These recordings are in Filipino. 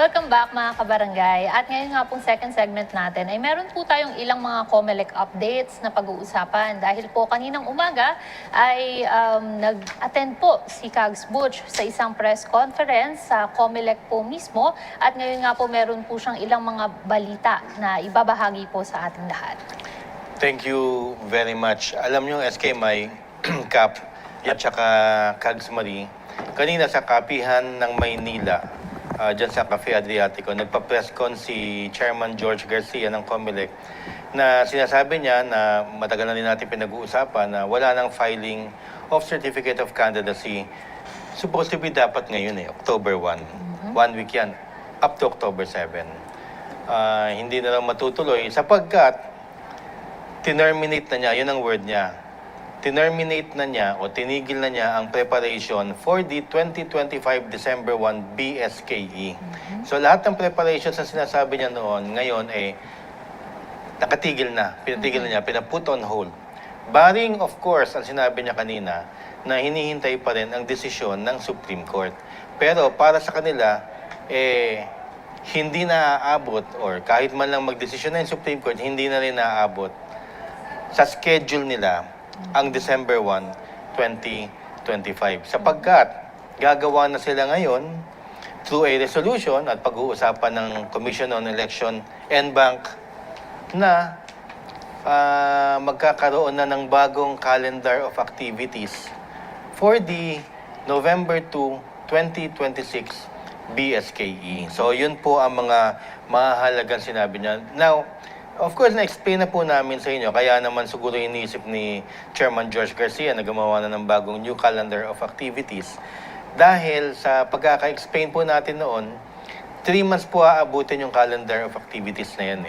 Welcome back mga kabarangay. At ngayon nga pong second segment natin ay meron po tayong ilang mga COMELEC updates na pag-uusapan. Dahil po kaninang umaga ay nag-attend po si Kags Butch sa isang press conference sa COMELEC po mismo. At ngayon nga po meron po siyang ilang mga balita na ibabahagi po sa ating lahat. Thank you very much. Alam niyo, SK May, Kap, at saka Kags Marie, kanina sa kapihan ng Maynila, dyan sa Cafe Adriatico, nagpa-press con si Chairman George Garcia ng COMELEC na sinasabi niya na matagal na din natin pinag-uusapan na wala nang filing of Certificate of Candidacy. Supposed to be dapat ngayon October 1. 1 week yan, up to October 7. Hindi na lang matutuloy sapagkat tinerminate na niya, yun ang word niya. Tinerminate na niya o tinigil na niya ang preparation for the 2025 December 1 BSKE. So lahat ng preparation sa sinasabi niya noon, ngayon nakatigil na, pinatigil na niya, pinaput on hold. Barring of course, ang sinabi niya kanina, na hinihintay pa rin ang desisyon ng Supreme Court. Pero para sa kanila, hindi na aabot or kahit man lang magdesisyon na yung Supreme Court, hindi na rin naaabot sa schedule nila ang December 1, 2025. Sapagkat gagawa na sila ngayon through a resolution at pag-uusapan ng Commission on Election and Bank na magkakaroon na ng bagong calendar of activities for the November 2, 2026 BSKE. So yun po ang mga mahalagang sinabi niya. Now, of course, na-explain na po namin sa inyo, kaya naman siguro iniisip ni Chairman George Garcia na gumawa na ng bagong new calendar of activities. Dahil sa pagkaka-explain po natin noon, 3 months po aabutin yung calendar of activities na yan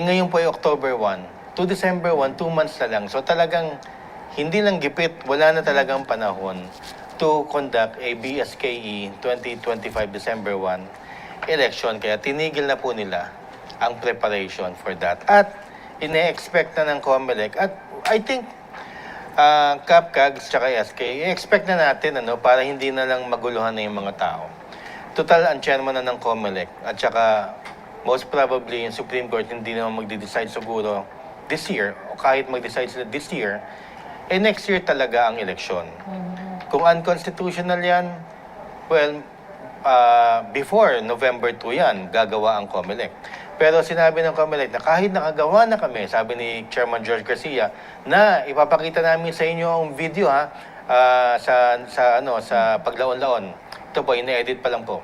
ngayon po ay October 1 to December 1, 2 months na lang. So talagang hindi lang gipit, wala na talagang panahon to conduct a BSKE 2025 December 1 election. Kaya tinigil na po nila ang preparation for that. At ine-expect na ng COMELEC. At I think, Kap, Kags, tsaka SK, i-expect na natin para hindi na lang maguluhan na yung mga tao. Total, ang chairman na ng COMELEC. At tsaka, most probably, yung Supreme Court hindi naman magde-decide siguro this year, o kahit mag-decide sila this year, next year talaga ang eleksyon. Kung unconstitutional yan, well, before November 2 yan, gagawa ang COMELEC. Pero sinabi ng COMELEC na kahit nakagawa na kami, sabi ni Chairman George Garcia, na ipapakita namin sa inyo ang video sa paglaon-laon. Ito po, ine-edit pa lang po.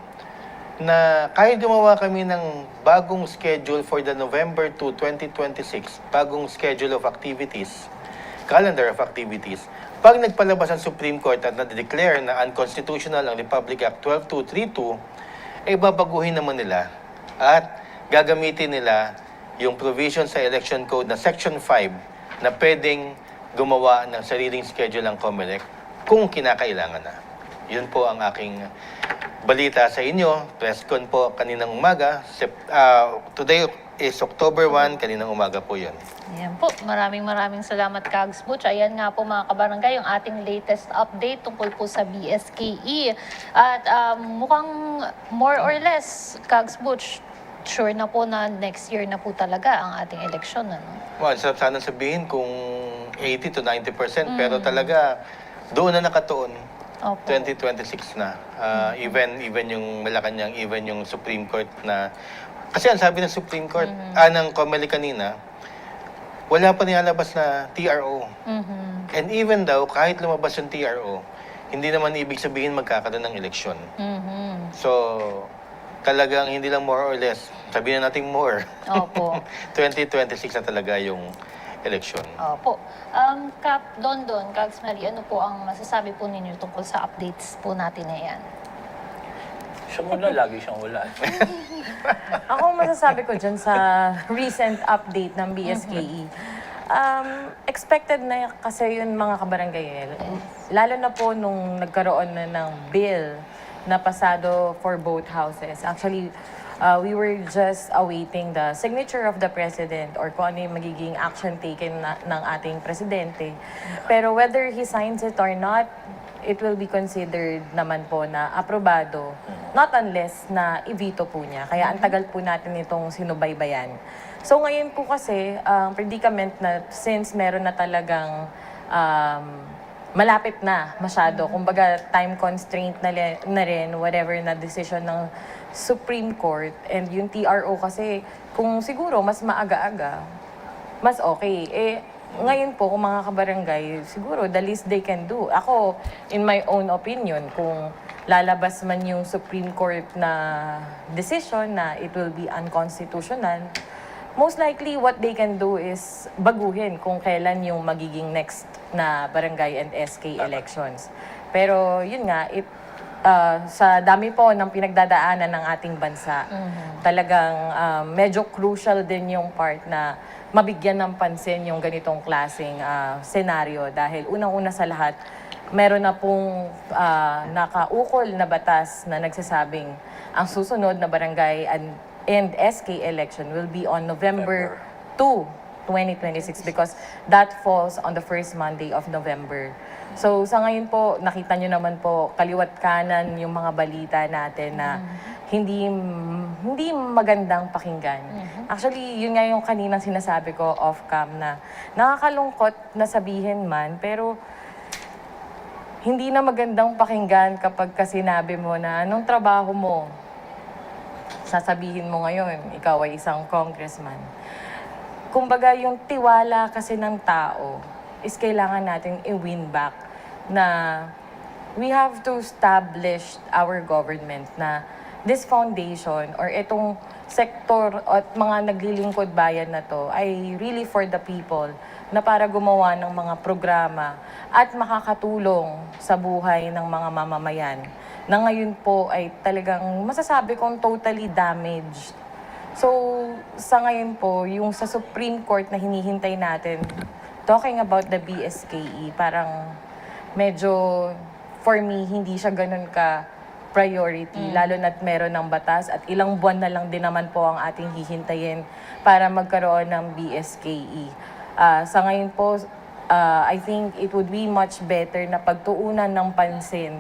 Na kahit gumawa kami ng bagong schedule for the November 2, 2026, bagong schedule of activities, calendar of activities, pag nagpalabas ang Supreme Court at na-declare na unconstitutional ang Republic Act 12232, babaguhin naman nila at gagamitin nila yung provision sa Election Code na Section 5 na pwedeng gumawa ng sariling schedule ng COMELEC kung kinakailangan na. Yun po ang aking balita sa inyo. Press con po kaninang umaga. Today is October 1, kaninang umaga po yun. Ayan po, maraming salamat Kags Butch. Ayan nga po mga kabarangay, yung ating latest update tungkol po sa BSKE. At mukhang more or less, Kags Butch, sure na po na next year na po talaga ang ating eleksyon. Well, sarap sana sabihin kung 80 to 90%, pero talaga doon na nakatuon. Opo. 2026 na. Even yung Malacanang, even yung Supreme Court na... Kasi ang sabi ng Supreme Court, ng COMELEC kanina, wala pa nilalabas na TRO. And even daw, kahit lumabas yung TRO, hindi naman ibig sabihin magkakaroon ng eleksyon. So, talagang hindi lang more or less, sabihin na natin more. Opo. 2026 na talaga yung election. Opo. Kap, Don, Kags Marie, ano po ang masasabi po ninyo tungkol sa updates po natin na yan? Siya muna, lagi siyang wala. Ako masasabi ko dyan sa recent update ng BSKE. Expected na kasi yun mga kabarangay. Lalo na po nung nagkaroon na ng bill na pasado for both houses. Actually, we were just awaiting the signature of the president or kung ano yung magiging action taken ng ating presidente. Pero whether he signs it or not, it will be considered naman po na aprobado, not unless na i-veto po niya. Kaya ang tagal po natin itong sinubaybayan. So ngayon po kasi, ang predicament na since meron na talagang malapit na masyado, kumbaga time constraint na rin, whatever na decision ng Supreme Court, and yung TRO kasi, kung siguro mas maaga-aga, mas okay. Ngayon po, kung mga kabarangay, siguro the least they can do. Ako, in my own opinion, kung lalabas man yung Supreme Court na decision na it will be unconstitutional, most likely what they can do is baguhin kung kailan yung magiging next na barangay and SK elections. Pero yun nga, sa dami po ng pinagdadaanan ng ating bansa, talagang medyo crucial din yung part na mabigyan ng pansin yung ganitong klaseng senaryo dahil unang-una sa lahat, meron na pong nakaukol na batas na nagsasabing ang susunod na barangay and SK election will be on November 2, 2026 because that falls on the first Monday of November. So sa ngayon po, nakita nyo naman po kaliwat kanan yung mga balita natin na hindi magandang pakinggan. Actually, yun nga yung kaninang sinasabi ko off-cam na nakakalungkot na sabihin man, pero hindi na magandang pakinggan kapag sinabi mo na anong trabaho mo. Sasabihin mo ngayon, ikaw ay isang congressman. Kumbaga, yung tiwala kasi ng tao is kailangan natin i-win back na we have to establish our government na this foundation or itong sektor at mga naglilingkod bayan na to ay really for the people na para gumawa ng mga programa at makakatulong sa buhay ng mga mamamayan na ngayon po ay talagang masasabi kong totally damaged. So, sa ngayon po, yung sa Supreme Court na hinihintay natin, talking about the BSKE, parang medyo, for me, hindi siya ganun ka priority, lalo na't meron ng batas at ilang buwan na lang din naman po ang ating hihintayin para magkaroon ng BSKE. Sa ngayon po, I think it would be much better na pagtuunan ng pansin,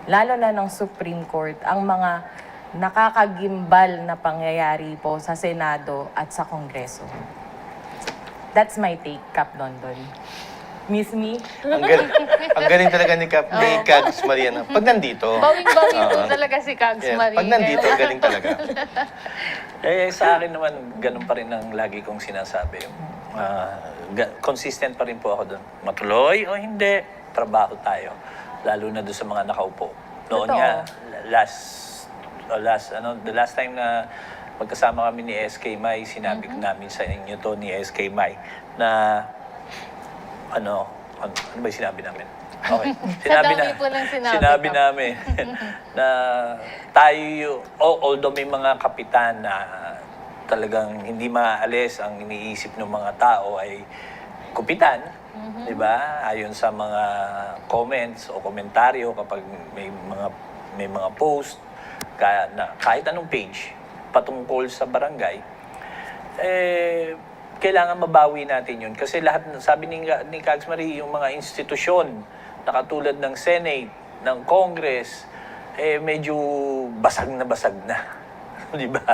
lalo na ng Supreme Court, ang mga nakakagimbal na pangyayari po sa Senado at sa Kongreso. That's my take, Cap London. Miss me? Ang galing talaga ni Cags Mariana. Pag nandito. Bawing-bawi po talaga si Cags Yes, Marie. pag nandito, galing talaga. Sa akin naman, ganun pa rin ang lagi kong sinasabi. Consistent pa rin po ako doon. Matuloy o hindi, trabaho tayo. Lalo na doon sa mga nakaupo. Noon Totoo. nga, the last time na magkasama kami ni SK Mai, sinabi ko namin sa inyo to ni SK Mai na ano ba yung sinabi namin? Okay. dami po ng sinabi ka. namin na tayo, although may mga kapitan na talagang hindi maalis ang iniisip ng mga tao ay kupitan, di ba? Ayon sa mga comments o komentaryo kapag may mga post, kahit anong page patungkol sa barangay, kailangan mabawi natin yun. Kasi lahat, sabi ni Cags Marie, yung mga institusyon na katulad ng Senate, ng Congress, medyo basag na. Di ba?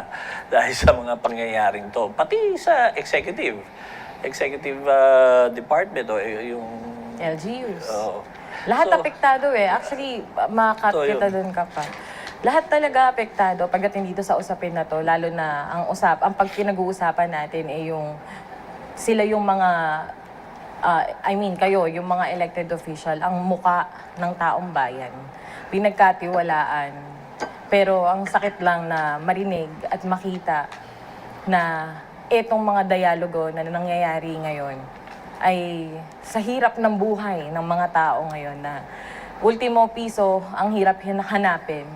Dahil sa mga pangyayaring to. Pati sa executive department o yung LGUs. Oo. Lahat So, apektado eh. Actually, makakat So, kita yun. dun ka pa. Lahat talaga apektado pagdating dito sa usapin na to, lalo na ang pag pinag-uusapan natin ay sila yung mga, kayo, yung mga elected official, ang muka ng taong bayan. Pinagkatiwalaan. Pero ang sakit lang na marinig at makita na etong mga dialogo na nangyayari ngayon ay sa hirap ng buhay ng mga tao ngayon na ultimo piso ang hirap hanapin.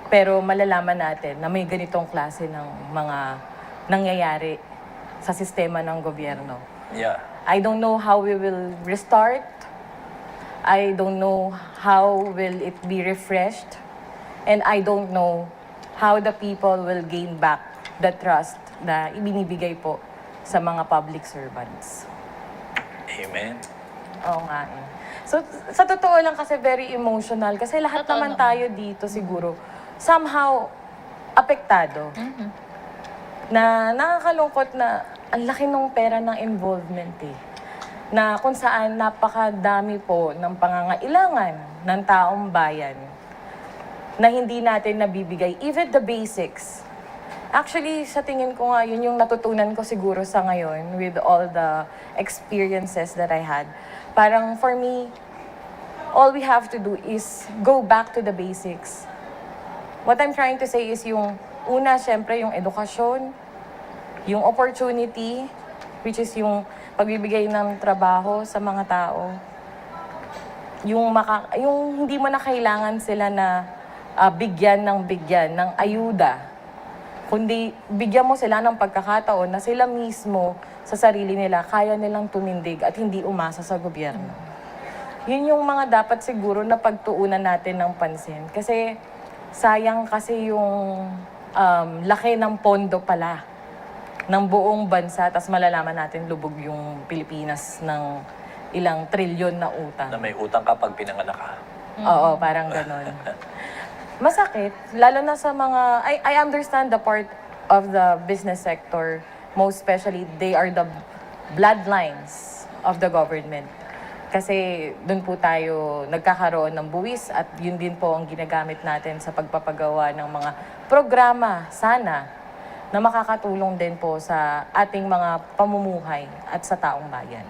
Pero malalaman natin na may ganitong klase ng mga nangyayari sa sistema ng gobyerno. yeah. I don't know how we will restart. I don't know how will it be refreshed. And I don't know how the people will gain back the trust na ibinibigay po sa mga public servants. Amen. Oo nga eh. So, sa totoo lang kasi very emotional. Kasi lahat Totoo naman naman. tayo dito siguro, somehow, apektado. Na nakakalungkot na ang laki ng pera ng involvement eh. Na kung saan napakadami po ng pangangailangan ng taong bayan na hindi natin nabibigay. Even the basics. Actually, sa tingin ko nga, yun yung natutunan ko siguro sa ngayon with all the experiences that I had. Parang for me, all we have to do is go back to the basics. What I'm trying to say is yung una, syempre, yung edukasyon, yung opportunity, which is yung pagbibigay ng trabaho sa mga tao. Yung hindi mo na kailangan sila na bigyan ng ayuda, kundi bigyan mo sila ng pagkakataon na sila mismo sa sarili nila kaya nilang tumindig at hindi umasa sa gobyerno. Yun yung mga dapat siguro na pagtuunan natin ng pansin. Kasi sayang kasi yung laki ng pondo pala ng buong bansa, tas malalaman natin lubog yung Pilipinas ng ilang trilyon na utang. Na may utang ka pag pinanganak ka. Oo, parang ganon. Masakit, lalo na sa mga, I understand the part of the business sector, most especially, they are the bloodlines of the government. Kasi doon po tayo nagkakaroon ng buwis at yun din po ang ginagamit natin sa pagpapagawa ng mga programa, sana, na makakatulong din po sa ating mga pamumuhay at sa taong bayan.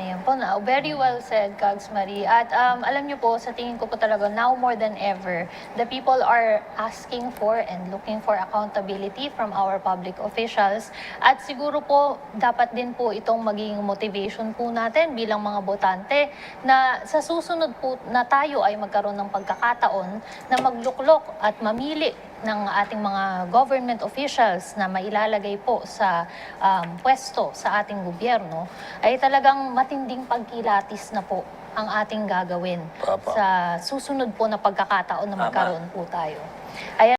Ayan po na. Very well said, Kags Marie. At alam niyo po, sa tingin ko po talaga, now more than ever, the people are asking for and looking for accountability from our public officials. At siguro po, dapat din po itong maging motivation po natin bilang mga botante na sa susunod po na tayo ay magkaroon ng pagkakataon na magluklok at mamili ng ating mga government officials na mailalagay po sa pwesto sa ating gobyerno, ay talagang matinding pagkilatis na po ang ating gagawin Papa. sa susunod po na pagkakataon na Tama. magkaroon po tayo. Ayan.